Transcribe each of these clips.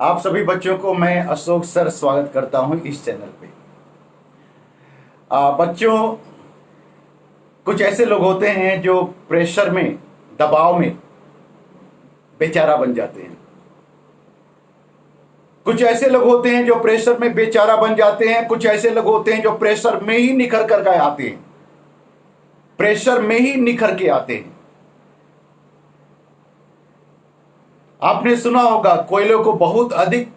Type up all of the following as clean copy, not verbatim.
आप सभी बच्चों को मैं अशोक सर स्वागत करता हूं इस चैनल पे। बच्चों, कुछ ऐसे लोग होते हैं जो प्रेशर में, दबाव में बेचारा बन जाते हैं। कुछ ऐसे लोग होते हैं जो प्रेशर में बेचारा बन जाते हैं। कुछ ऐसे लोग होते हैं जो प्रेशर में ही निखर कर के आते हैं, प्रेशर में ही निखर के आते हैं। आपने सुना होगा कोयले को बहुत अधिक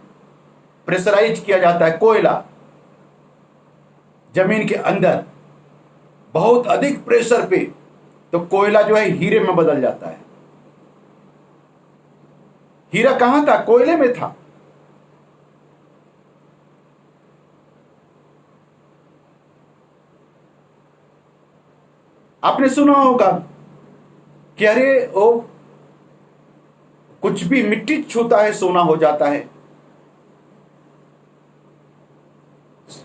प्रेशराइज किया जाता है। कोयला जमीन के अंदर बहुत अधिक प्रेशर पे, तो कोयला जो है हीरे में बदल जाता है। हीरा कहां था? कोयले में था। आपने सुना होगा कि अरे वो कुछ भी मिट्टी छूता है सोना हो जाता है।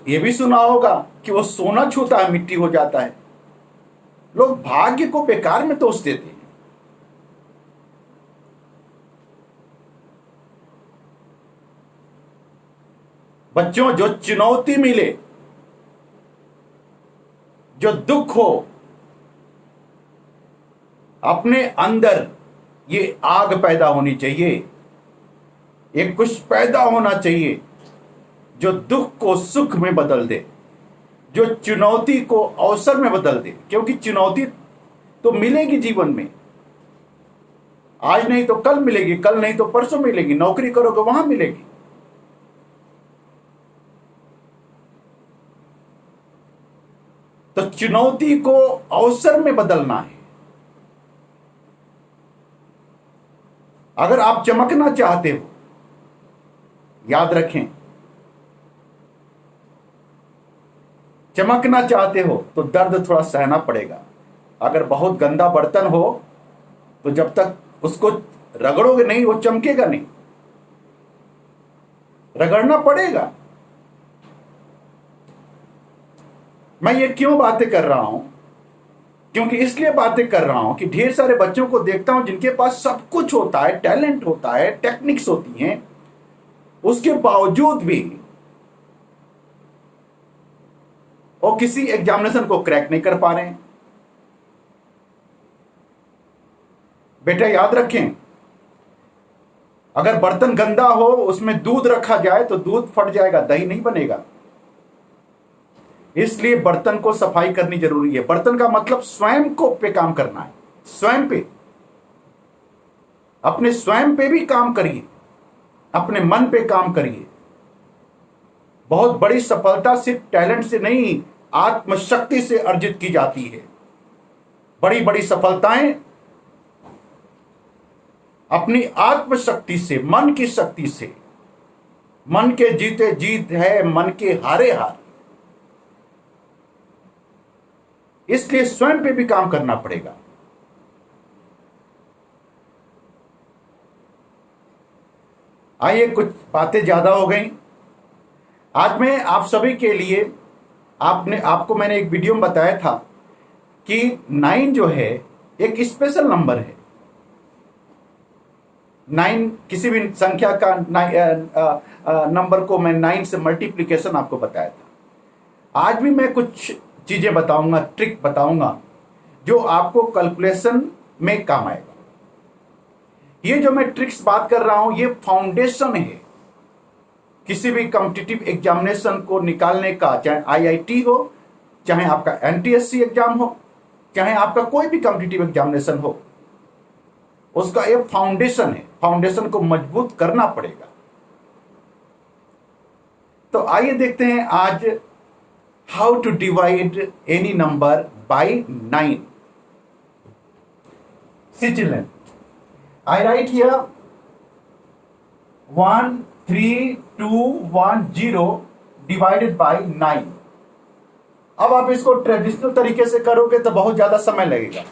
ये भी सुना होगा कि वो सोना छूता है मिट्टी हो जाता है। लोग भाग्य को बेकार में दोष देते हैं। बच्चों, जो चुनौती मिले, जो दुख हो, अपने अंदर ये आग पैदा होनी चाहिए, ये कुछ पैदा होना चाहिए जो दुख को सुख में बदल दे, जो चुनौती को अवसर में बदल दे। क्योंकि चुनौती तो मिलेगी जीवन में, आज नहीं तो कल मिलेगी, कल नहीं तो परसों मिलेगी। नौकरी करोगे वहां मिलेगी। तो चुनौती को अवसर में बदलना है। अगर आप चमकना चाहते हो, याद रखें, चमकना चाहते हो तो दर्द थोड़ा सहना पड़ेगा। अगर बहुत गंदा बर्तन हो तो जब तक उसको रगड़ोगे नहीं, वो चमकेगा नहीं। रगड़ना पड़ेगा। मैं ये क्यों बातें कर रहा हूं? क्योंकि इसलिए बातें कर रहा हूं कि ढेर सारे बच्चों को देखता हूं जिनके पास सब कुछ होता है, टैलेंट होता है, टेक्निक्स होती हैं, उसके बावजूद भी वो किसी एग्जामिनेशन को क्रैक नहीं कर पा रहे हैं। बेटा याद रखें, अगर बर्तन गंदा हो, उसमें दूध रखा जाए तो दूध फट जाएगा, दही नहीं बनेगा। इसलिए बर्तन को सफाई करनी जरूरी है। बर्तन का मतलब स्वयं को पे काम करना है। स्वयं पे, अपने स्वयं पे भी काम करिए, अपने मन पे काम करिए। बहुत बड़ी सफलता सिर्फ टैलेंट से नहीं, आत्मशक्ति से अर्जित की जाती है। बड़ी बड़ी सफलताएं अपनी आत्मशक्ति से, मन की शक्ति से। मन के जीते जीत है, मन के हारे हार। इसलिए स्वयं पे भी काम करना पड़ेगा। आइए, कुछ बातें ज्यादा हो गई। आज मैं आप सभी के लिए, आपको मैंने एक वीडियो में बताया था कि 9 जो है एक स्पेशल नंबर है। 9 किसी भी संख्या का नंबर को मैं 9 से मल्टीप्लिकेशन आपको बताया था। आज भी मैं कुछ चीजें बताऊंगा, ट्रिक बताऊंगा जो आपको कैलकुलेशन में काम आएगा। ये जो मैं ट्रिक्स बात कर रहा हूं, ये फाउंडेशन है किसी भी कॉम्पिटिटिव एग्जामिनेशन को निकालने का। चाहे आईआईटी हो, चाहे आपका एनटीएससी एग्जाम हो, चाहे आपका कोई भी कॉम्पिटिटिव एग्जामिनेशन हो, उसका ये फाउंडेशन है। फाउंडेशन को मजबूत करना पड़ेगा। तो आइए देखते हैं आज how to divide any number by 9. See children, I write here 1 3 2 1 0 divided by 9. अब आप इसको ट्रेडिशनल तरीके से करोगे तो बहुत ज्यादा समय लगेगा,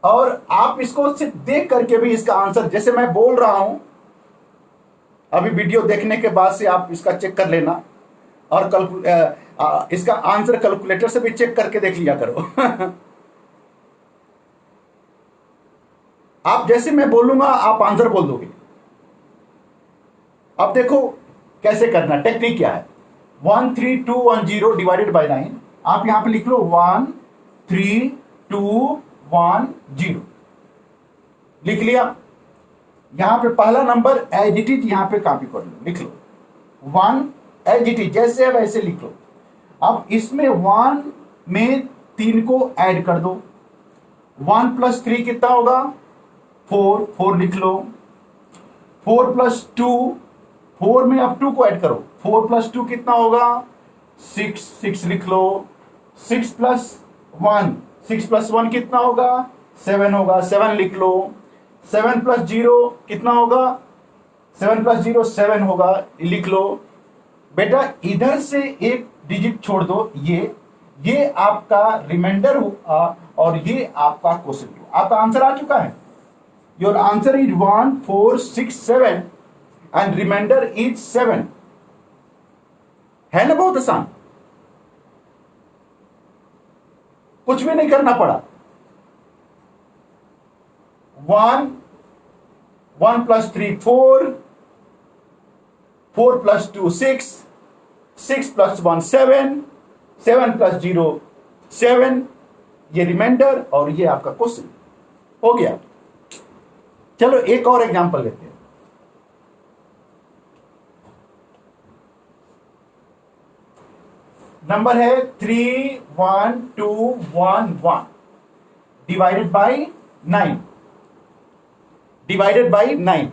और आप इसको सिर्फ देख करके भी इसका आंसर, जैसे मैं बोल रहा हूं, अभी वीडियो देखने के बाद से आप इसका चेक कर लेना, और इसका आंसर कैलकुलेटर से भी चेक करके देख लिया करो। आप जैसे मैं बोलूंगा आप आंसर बोल दोगे। अब देखो कैसे करना, टेक्निक क्या है। 13210 डिवाइडेड बाई 9, आप यहां पे लिख लो 13210, लिख लिया। यहां पे पहला नंबर एज इट इज यहां पे कॉपी कर लो, लिख लो 1 एज इट इज, जैसे है वैसे लिख लो। अब इसमें 1 में 3 को ऐड कर दो, 1 प्लस 3 कितना होगा 4, 4 लिख लो। 4 प्लस 2, 4 में अब 2 को ऐड करो, 4 प्लस 2 कितना होगा 6, 6 लिख लो। 6 प्लस 1, 6 प्लस 1 कितना होगा 7 होगा, 7 लिख लो। 7 प्लस 0 कितना होगा, 7 प्लस 0 7 होगा, लिख लो। बेटा इधर से एक डिजिट छोड़ दो, ये आपका रिमाइंडर हुआ और ये आपका क्वेश्चन हुआ। आपका आंसर आ चुका है। Your answer is 1 4 6 7 and reminder is 7। है ना, बहुत आसान, कुछ भी नहीं करना पड़ा। 1 प्लस 3 4, 4 प्लस 2 6, 6 प्लस 1 7, 7 प्लस 0 7, ये रिमाइंडर और ये आपका क्वेश्चन हो गया। चलो एक और एग्जांपल लेते हैं। नंबर है 3 1 2 1 1 divided by 9, divided by 9।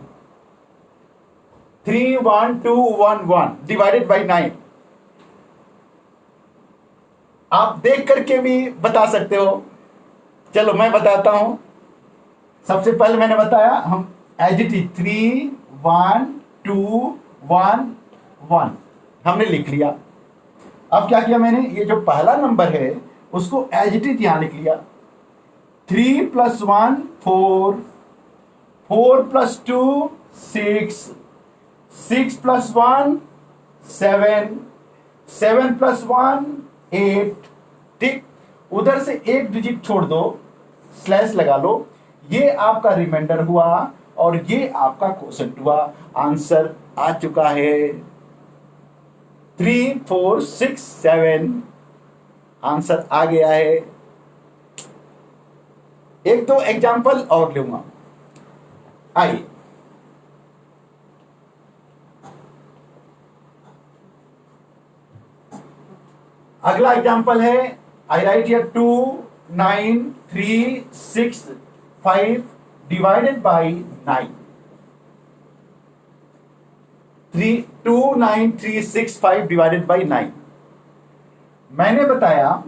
3 1 2 1 1 divided by 9। आप देख करके भी बता सकते हो। चलो मैं बताता हूं। सबसे पहले मैंने बताया हम एज इट इज 3 1 2 1 1 हमने लिख लिया। अब क्या किया मैंने, ये जो पहला नंबर है उसको एज इट इज यहां लिख लिया। 3 प्लस 1 4, 4 प्लस 2 6, 6 प्लस 1 7, 7 प्लस 1 8। ठीक, उधर से एक डिजिट छोड़ दो, स्लैश लगा लो। ये आपका रिमाइंडर हुआ और ये आपका क्वेश्चन हुआ। आंसर आ चुका है 3 4 6 7, आंसर आ गया है। एक दो एग्जाम्पल और लूंगा, आइए। अगला एग्जाम्पल है, I write here 2 9 3 6 5 divided by 9। 2 9 3 6 5 divided by 9। मैंने बताया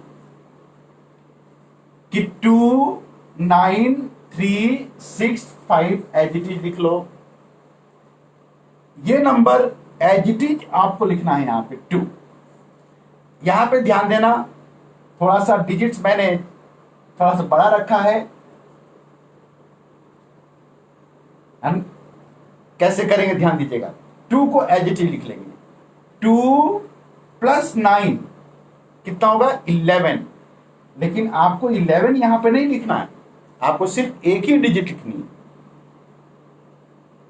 कि 2 9 3 6 5 एज इट इज लिख लो। ये नंबर एज इट इज आपको लिखना है। यहां पे 2, यहां पे ध्यान देना, थोड़ा सा डिजिट्स मैंने थोड़ा सा बड़ा रखा है। हम कैसे करेंगे ध्यान दीजिएगा। 2 को एज इट इज लिख लेंगे। 2 प्लस 9 कितना होगा 11, लेकिन आपको 11 यहां पे नहीं लिखना है, आपको सिर्फ एक ही डिजिट लिखनी है,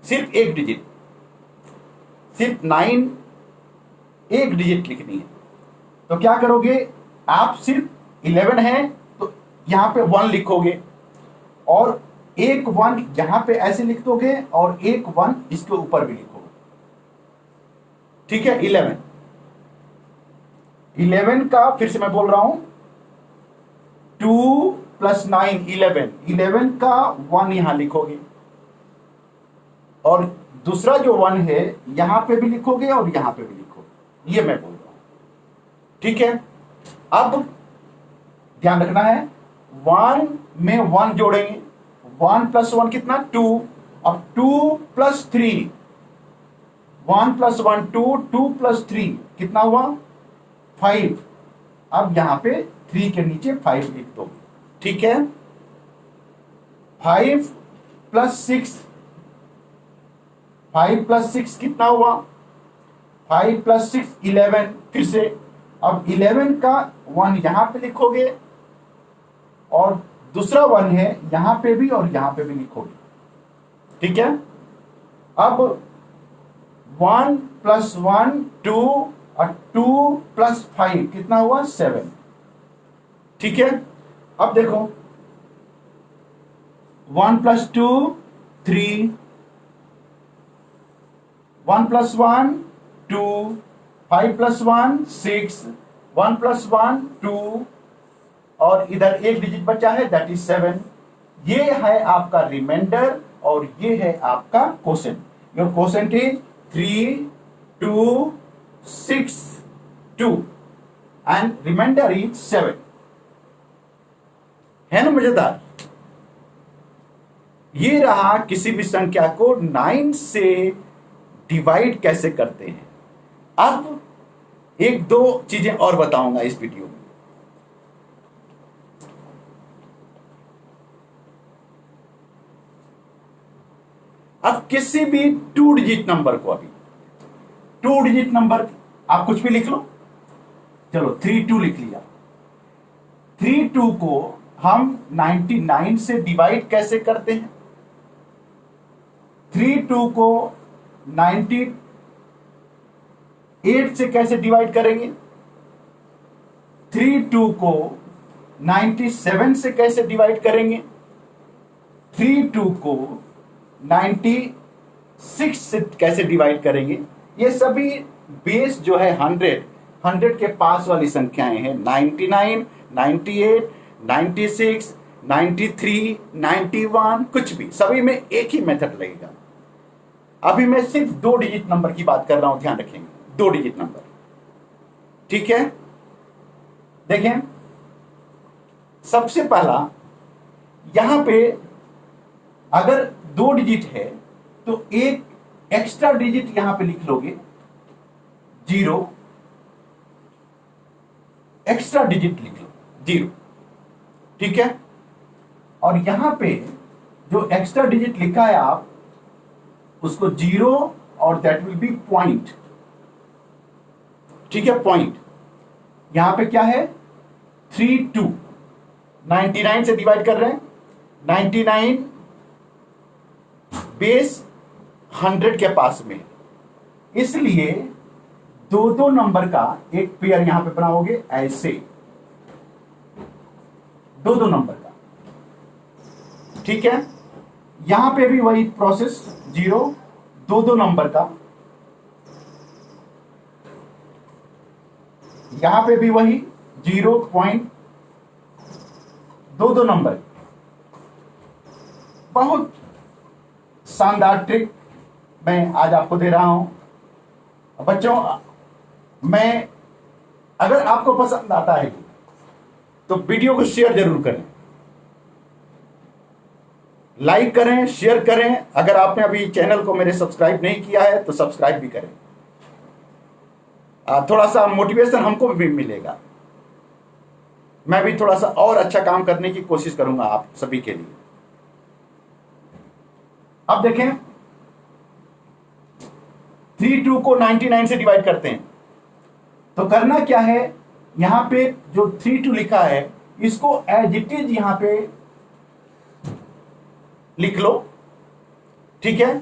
सिर्फ एक डिजिट, सिर्फ 9 एक डिजिट लिखनी है। तो क्या करोगे आप, सिर्फ 11 है तो यहां पे 1 लिखोगे और एक 1 यहां पे ऐसे लिख दोगे और एक 1 इसके ऊपर भी लिखोगे। ठीक है, 11 का फिर से मैं बोल रहा हूं, 2 प्लस 9 11, 11 का 1 यहां लिखोगे और दूसरा जो 1 है यहां पे भी लिखोगे और यहां पे भी लिखोगे। ये मैं बोल रहा हूं, ठीक है। अब ध्यान रखना है, 1 में 1 जोड़ेंगे, 1 प्लस 1 कितना 2। अब 2 प्लस 3, 1 प्लस 1 2, 2 प्लस 3 कितना हुआ 5। अब यहां पे 3 के नीचे 5 लिख दो, ठीक है। 5 प्लस 6, 5 प्लस 6 कितना हुआ 5 प्लस 6 11। फिर से अब 11 का 1 यहां पे लिखोगे और दूसरा 1 है यहां पे भी और यहां पे भी लिखोगे। ठीक है। अब 1 + 1 2 और 2 + 5 कितना हुआ 7। ठीक है। अब देखो 1 + 2 3, 1 + 1 2, 5 + 1 6, 1 + 1 2 और इधर एक डिजिट बचा है दैट इज 7। ये है आपका रिमाइंडर और ये है आपका quotient. Your quotient is 3 2 6 2 and reminder is 7। है ना मजेदार। ये रहा किसी भी संख्या को 9 से डिवाइड कैसे करते हैं। अब एक दो चीजें और बताऊंगा इस वीडियो में। अब किसी भी 2 डिजिट नंबर को, अभी 2 डिजिट नंबर आप कुछ भी लिख लो, चलो 32 लिख लिया। 32 को हम 99 से डिवाइड कैसे करते हैं। 32 को 98 से कैसे डिवाइड करेंगे। 32 को 97 से कैसे डिवाइड करेंगे। 32 को 96 से कैसे डिवाइड करेंगे। ये सभी बेस जो है 100 के पास वाली संख्याएं हैं। 99 98 96 93 91 कुछ भी, सभी में एक ही मेथड लगेगा। अभी मैं सिर्फ 2 डिजिट नंबर की बात कर रहा हूं, ध्यान रखेंगे 2 डिजिट नंबर। ठीक है। देखें सबसे पहला यहां पे अगर 2 डिजिट है तो एक एक्स्ट्रा डिजिट यहां पे लिख लोगे 0, एक्स्ट्रा डिजिट लिख लो 0। ठीक है। और यहां पे जो एक्स्ट्रा डिजिट लिखा है आप उसको 0 और दैट विल बी पॉइंट। ठीक है, पॉइंट। यहां पे क्या है 32, 99 से डिवाइड कर रहे हैं। 99 बेस 100 के पास में, इसलिए 2 नंबर का एक पेयर यहां पे बनाओगे ऐसे, 2 नंबर का। ठीक है। यहां पे भी वही प्रोसेस 0, 2 नंबर का। यहां पे भी वही 0 पॉइंट, 2 नंबर। बहुत शानदार ट्रिक मैं आज आपको दे रहा हूं बच्चों। मैं अगर आपको पसंद आता है तो वीडियो को शेयर जरूर करें, लाइक करें, शेयर करें। अगर आपने अभी चैनल को मेरे सब्सक्राइब नहीं किया है तो सब्सक्राइब भी करें। थोड़ा सा मोटिवेशन हमको भी मिलेगा। मैं भी थोड़ा सा और अच्छा काम करने की कोशिश करूंगा आप सभी के लिए। अब देखें 32 को 99 से डिवाइड करते हैं तो करना क्या है। यहां पे जो 32 लिखा है इसको एज इट इज यहां पे लिख लो। ठीक है।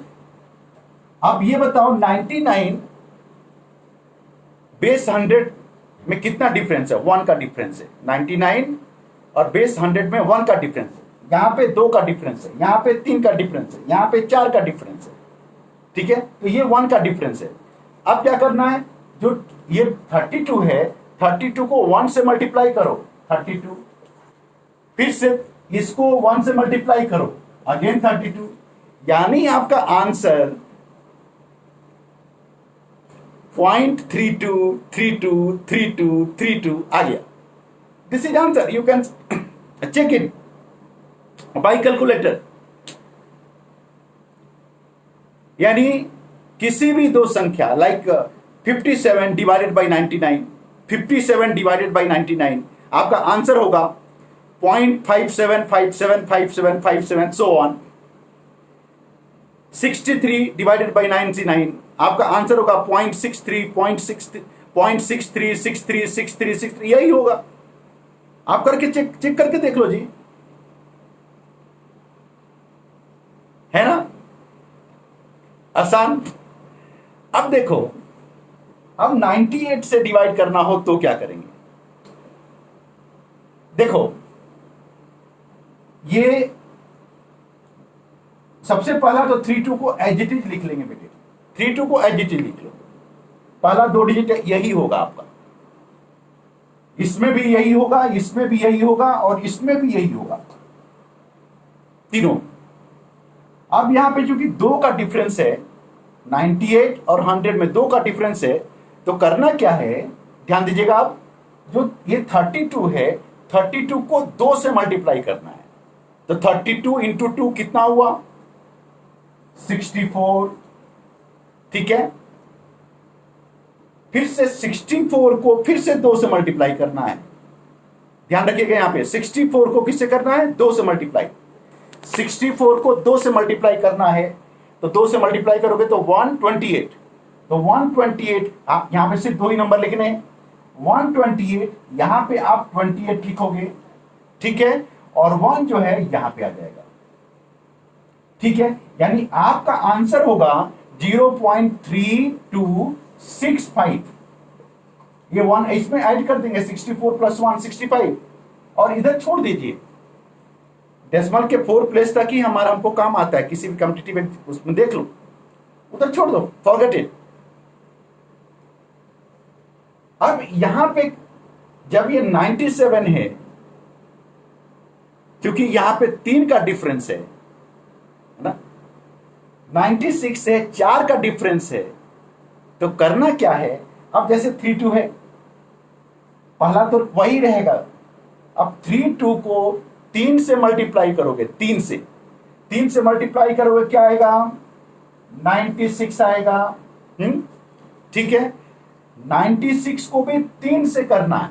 अब ये बताओ 99 बेस 100 में कितना डिफरेंस है। 1 का डिफरेंस है। 99 और बेस 100 में 1 का डिफरेंस है। यहां पे 2 का डिफरेंस है, यहां पे 3 का डिफरेंस है, यहां पे 4 का डिफरेंस है। ठीक है। तो ये 1 का डिफरेंस है। अब क्या करना है, जो ये 32 है 32 को 1 से मल्टीप्लाई करो 32, फिर से इसको 1 से मल्टीप्लाई करो अगेन 32, यानी आपका आंसर 0.32323232 आ गया। This is answer, you can check it by calculator. यानी किसी भी 2 संख्या like 57 divided by 99, 57 divided by 99 आपका आंसर होगा 0.57575757 सो ऑन। 63 डिवाइडेड बाई 99 आपका आंसर होगा 0.63 यही होगा। आप करके चेक करके देख लो जी, है ना। आसान। अब देखो, अब 98 से डिवाइड करना हो तो क्या करेंगे? देखो, ये सबसे पहला तो 32 को एज इट इज लिख लेंगे बेटे। 32 को एज इट इज लिख लो। पहला 2 डिजिट यही होगा आपका, इसमें भी यही होगा, इसमें भी यही होगा, और इसमें भी यही होगा, तीनों। अब यहां पे चूंकि 2 का डिफरेंस है, 98 और 100 में 2 का डिफरेंस है, तो करना क्या है, ध्यान दीजिएगा। आप जो ये 32 है, 32 को 2 से मल्टीप्लाई करना है। तो 32 इंटू 2 कितना हुआ? 64। ठीक है, फिर से 64 को फिर से 2 से मल्टीप्लाई करना है। ध्यान रखिएगा, यहां पे 64 को किससे करना है? 2 से मल्टीप्लाई। 64 को 2 से मल्टीप्लाई करना है, तो 2 से मल्टीप्लाई करोगे तो 128। तो 128, आप यहां पे सिर्फ 2 ही नंबर लिखने हैं। 128, यहां पे आप 28 लिखोगे, ठीक है, और 1 जो है यहां पे आ जाएगा। ठीक है, यानी आपका आंसर होगा 0.3265। ये 1 इसमें ऐड कर देंगे, 64 प्लस 1 65, और इधर छोड़ दीजिए। डेसिमल के 4 प्लेस तक ही हमको काम आता है, किसी भी कॉम्पिटिटिव उसमें देख लो, उधर छोड़ दो, फॉरगेट इट। अब यहां पे जब ये 97 है, क्योंकि यहां पे 3 का डिफरेंस है ना, 96 है, 4 का डिफरेंस है, तो करना क्या है? अब जैसे 32 है, पहला तो वही रहेगा। अब 32 को 3 से मल्टीप्लाई करोगे, 3 से मल्टीप्लाई करोगे, क्या आएगा? 96 आएगा। ठीक है, 96 को भी 3 से करना है।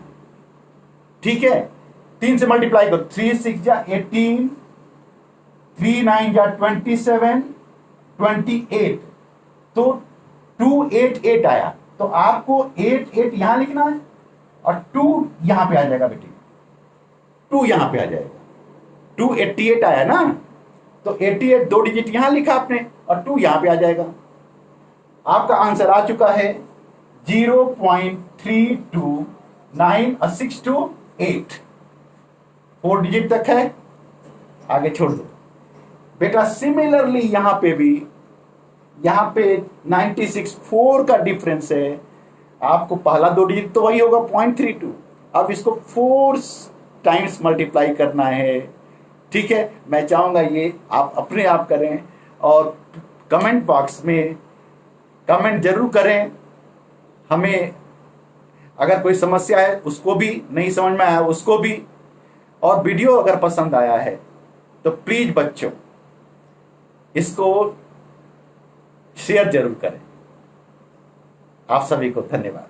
ठीक है, 3 से मल्टीप्लाई करो, 3 6 जा 18, 3 9 जा 27, 28, तो 288 आया। तो आपको 88 यहां लिखना है, और 2 यहां पे आ जाएगा बेटी, 2 यहां पे आ जाएगा। 288 आया ना, तो 88 2 डिजिट यहां लिखा आपने, और 2 यहां पे आ जाएगा। आपका आंसर आ चुका है 0.329628। 4 डिजिट तक है, आगे छोड़ दो बेटा। सिमिलरली यहां पे भी, यहां पे 96 4 का डिफरेंस है। आपको पहला 2 डिजिट तो वही होगा 0.32, अब इसको 4 टाइम्स मल्टीप्लाई करना है। ठीक है, मैं चाहूंगा ये आप अपने आप करें, और कमेंट बॉक्स में कमेंट जरूर करें। हमें अगर कोई समस्या है उसको भी, नहीं समझ में आया उसको भी, और वीडियो अगर पसंद आया है तो प्लीज बच्चों इसको शेयर जरूर करें। आप सभी को धन्यवाद।